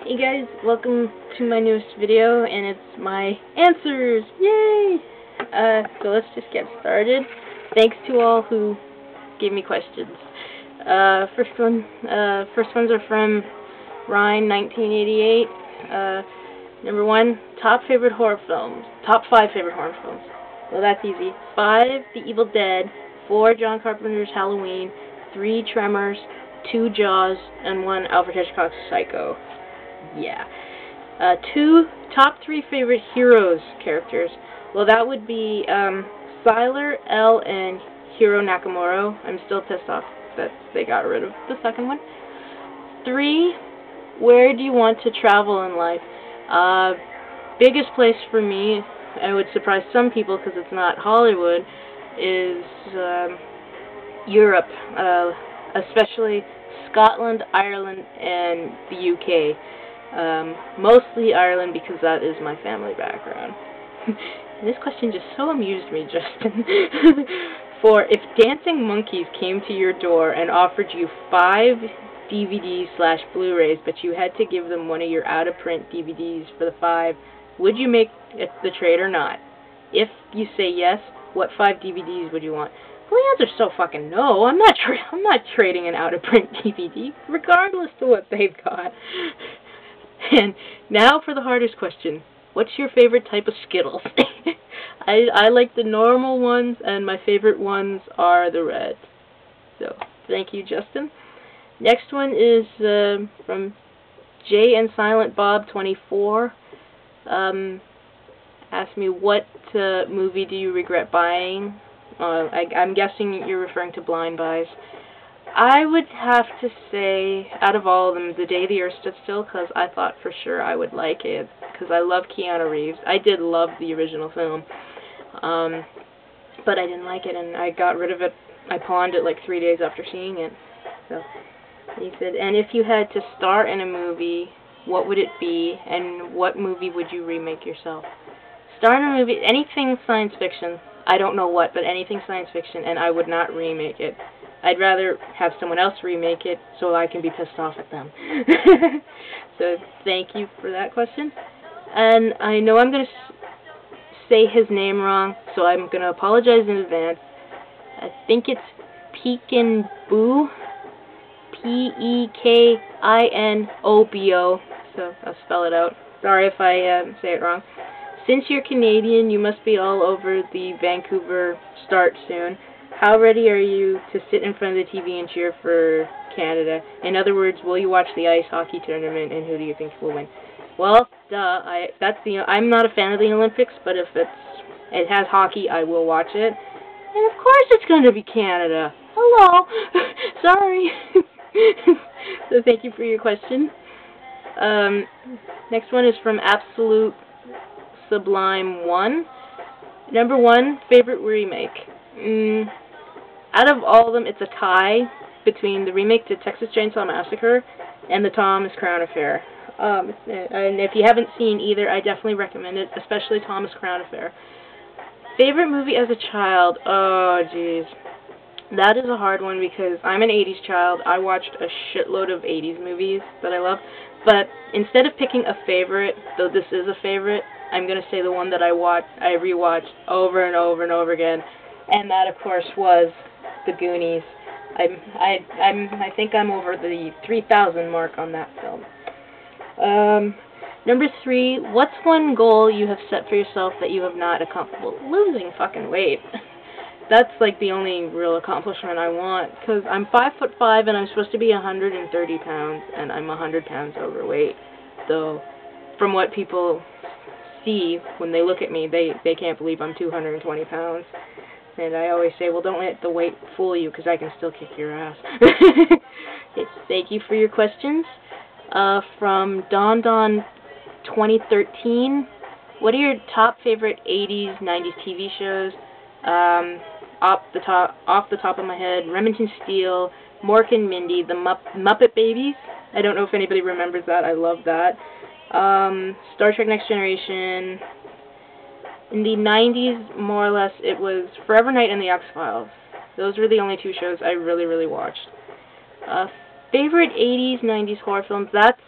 Hey guys, welcome to my newest video, and it's my answers! Yay! So let's just get started. Thanks to all who gave me questions. First ones are from Ryan, 1988. Number 1, top favorite horror films. Top 5 favorite horror films. Well, that's easy. 5, The Evil Dead. 4, John Carpenter's Halloween. 3, Tremors. 2, Jaws. And 1, Alfred Hitchcock's Psycho. Yeah. 2, top 3 favorite heroes characters. Well, that would be Sylar, Elle, and Hiro Nakamura. I'm still pissed off that they got rid of the second one. 3, where do you want to travel in life? Biggest place for me, I would surprise some people because it's not Hollywood, is Europe, especially Scotland, Ireland, and the UK. Mostly Ireland because that is my family background. This question just so amused me, Justin. For if Dancing Monkeys came to your door and offered you 5 DVDs/Blu-rays, but you had to give them one of your out-of-print DVDs for the 5, would you make it the trade or not? If you say yes, what 5 DVDs would you want? Well, the answer's so fucking no. I'm not trading an out-of-print DVD, regardless of what they've got. And now for the hardest question. What's your favorite type of Skittles? I like the normal ones, and my favorite ones are the red. So, thank you, Justin. Next one is from Jay and Silent Bob 24. Asked me, what movie do you regret buying? I'm guessing you're referring to Blind Buys. I would have to say, out of all of them, The Day the Earth Stood Still, because I thought for sure I would like it, because I love Keanu Reeves. I did love the original film, but I didn't like it, and I got rid of it. I pawned it like 3 days after seeing it. So he said, and if you had to star in a movie, what would it be, and what movie would you remake yourself? Star in a movie, anything science fiction. I don't know what, but anything science fiction, and I would not remake it. I'd rather have someone else remake it so I can be pissed off at them. So thank you for that question. And I know I'm going to say his name wrong, so I'm going to apologize in advance. I think it's Pekin Boo. P-E-K-I-N-O-B-O. So I'll spell it out. Sorry if I say it wrong. Since you're Canadian, you must be all over the Vancouver start soon. How ready are you to sit in front of the TV and cheer for Canada? In other words, will you watch the ice hockey tournament, and who do you think will win? Well, duh. I'm not a fan of the Olympics, but if it has hockey, I will watch it. And of course, it's going to be Canada. Hello. Sorry. So thank you for your question. Next one is from Absolute Sublime 1. Number 1, favorite remake. Out of all of them, it's a tie between the remake to Texas Chainsaw Massacre and the Thomas Crown Affair. And if you haven't seen either, I definitely recommend it, especially Thomas Crown Affair. Favorite movie as a child? Oh, jeez. That is a hard one because I'm an 80s child. I watched a shitload of 80s movies that I love. But instead of picking a favorite, though this is a favorite, I'm going to say the one that I rewatched over and over and over again. And that, of course, was The Goonies. I think I'm over the 3,000 mark on that film. Number 3, what's one goal you have set for yourself that you have not accomplished? Well, losing fucking weight. That's like the only real accomplishment I want, because I'm 5'5" and I'm supposed to be 130 pounds, and I'm 100 pounds overweight. Though, from what people see when they look at me, they can't believe I'm 220 pounds. And I always say, well, don't let the weight fool you, because I can still kick your ass. Thank you for your questions. From Don 2013, what are your top favorite 80s, 90s TV shows? Off the top of my head, Remington Steele, Mork and Mindy, the Muppet Babies. I don't know if anybody remembers that. I love that. Star Trek Next Generation. In the 90s, more or less, it was Forever Knight and the X-Files. Those were the only 2 shows I really watched. Favorite 80s, 90s horror films? That's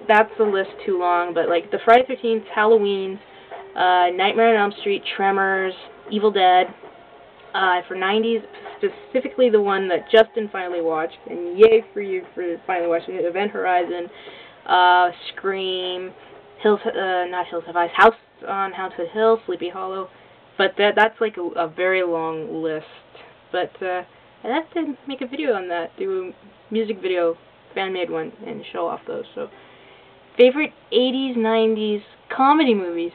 that's a list too long, but like the Friday the 13th, Halloween, Nightmare on Elm Street, Tremors, Evil Dead. For 90s, specifically the one that Justin finally watched, and yay for you for finally watching it, Event Horizon, Scream, not Hills Have Eyes, House on Haunted Hill, Sleepy Hollow, but that's like a very long list, but I'd have to make a video on that, do a music video, fan-made one, and show off those. So, favorite 80s, 90s comedy movies.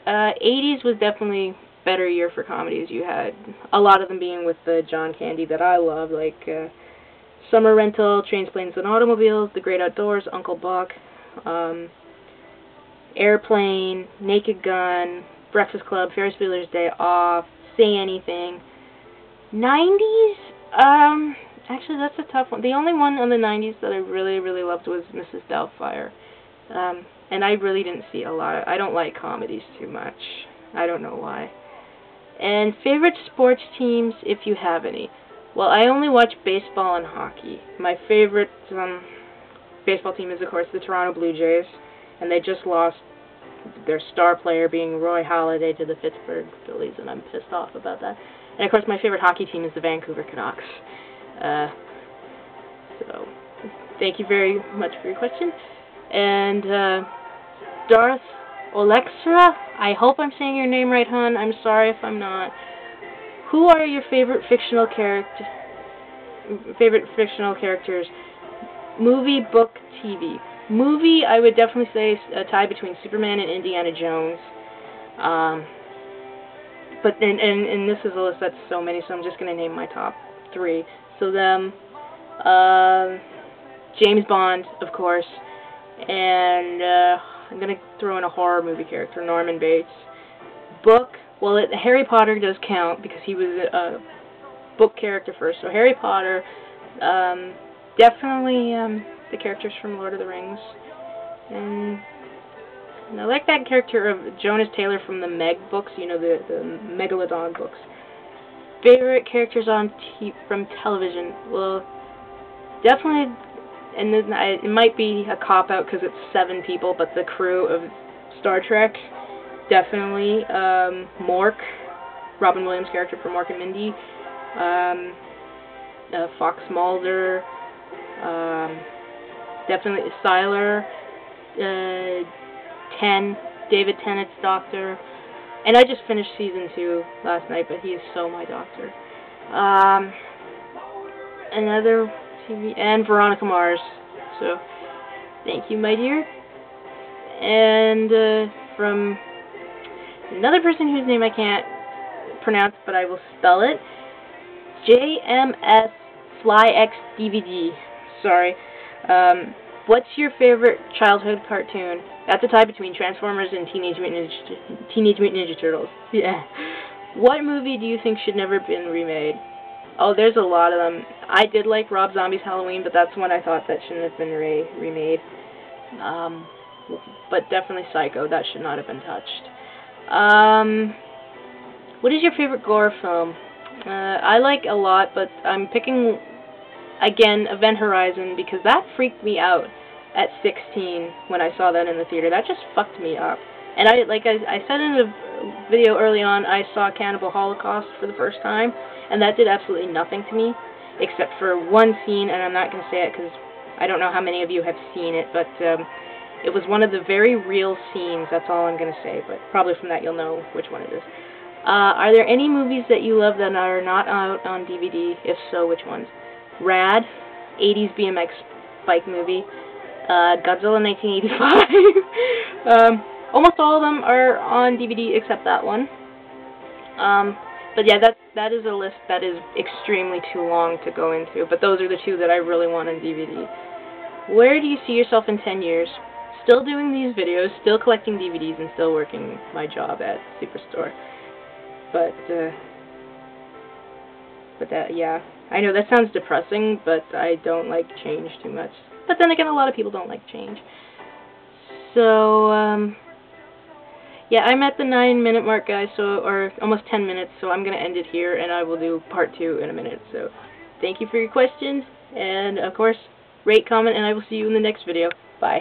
80s was definitely better year for comedies. You had a lot of them being with the John Candy that I love, like Summer Rental, Trains, Planes, and Automobiles, The Great Outdoors, Uncle Buck, Airplane, Naked Gun, Breakfast Club, Ferris Bueller's Day Off, Say Anything. 90s, actually that's a tough one. The only one in the 90s that I really, really loved was Mrs. Doubtfire. And I really didn't see a lot. I don't like comedies too much. I don't know why. And favorite sports teams, if you have any. Well, I only watch baseball and hockey. My favorite baseball team is, of course, the Toronto Blue Jays. And they just lost their star player, being Roy Halladay, to the Pittsburgh Phillies, and I'm pissed off about that. And, of course, my favorite hockey team is the Vancouver Canucks. So, thank you very much for your question. And, Darth Olexra, I hope I'm saying your name right, hon. I'm sorry if I'm not. Who are your favorite fictional characters? Movie, book, TV. Movie, I would definitely say a tie between Superman and Indiana Jones. But and this is a list that's so many, so I'm just gonna name my top 3. So James Bond, of course, and I'm going to throw in a horror movie character, Norman Bates. Book, well, Harry Potter does count because he was a book character first. So Harry Potter, definitely the characters from Lord of the Rings. And I like that character of Jonas Taylor from the Meg books, you know, the Megalodon books. Favorite characters from television? Well, definitely, and it might be a cop-out because it's 7 people, but the crew of Star Trek, definitely. Mork, Robin Williams' character from Mork and Mindy. Fox Mulder. Definitely Sylar. David Tennant's Doctor. And I just finished season 2 last night, but he is so my doctor. Another TV, and Veronica Mars. So, thank you, my dear. And from another person whose name I can't pronounce, but I will spell it. JMS FlyX DVD. Sorry. What's your favorite childhood cartoon? That's a tie between Transformers and Teenage Mutant Ninja Turtles. Yeah. What movie do you think should never have been remade? Oh, there's a lot of them. I did like Rob Zombie's Halloween, but that's one I thought that shouldn't have been remade. But definitely Psycho. That should not have been touched. What is your favorite gore film? I like a lot, but I'm picking, again, Event Horizon, because that freaked me out at 16 when I saw that in the theater. That just fucked me up. And I said in a video early on, I saw Cannibal Holocaust for the first time, and that did absolutely nothing to me, except for one scene, and I'm not going to say it because I don't know how many of you have seen it, but it was one of the very real scenes. That's all I'm going to say, but probably from that you'll know which one it is. Are there any movies that you love that are not out on DVD? If so, which ones? Rad, 80s BMX bike movie, Godzilla 1985. Almost all of them are on DVD except that one. But yeah, that is a list that is extremely too long to go into, but those are the 2 that I really want on DVD. Where do you see yourself in 10 years? Still doing these videos, still collecting DVDs, and still working my job at Superstore. But yeah, I know that sounds depressing, but I don't like change too much. But then again, a lot of people don't like change. So, yeah, I'm at the 9-minute mark, guys, or almost 10 minutes, so I'm going to end it here, and I will do part 2 in a minute. So, thank you for your questions, and, of course, rate, comment, and I will see you in the next video. Bye.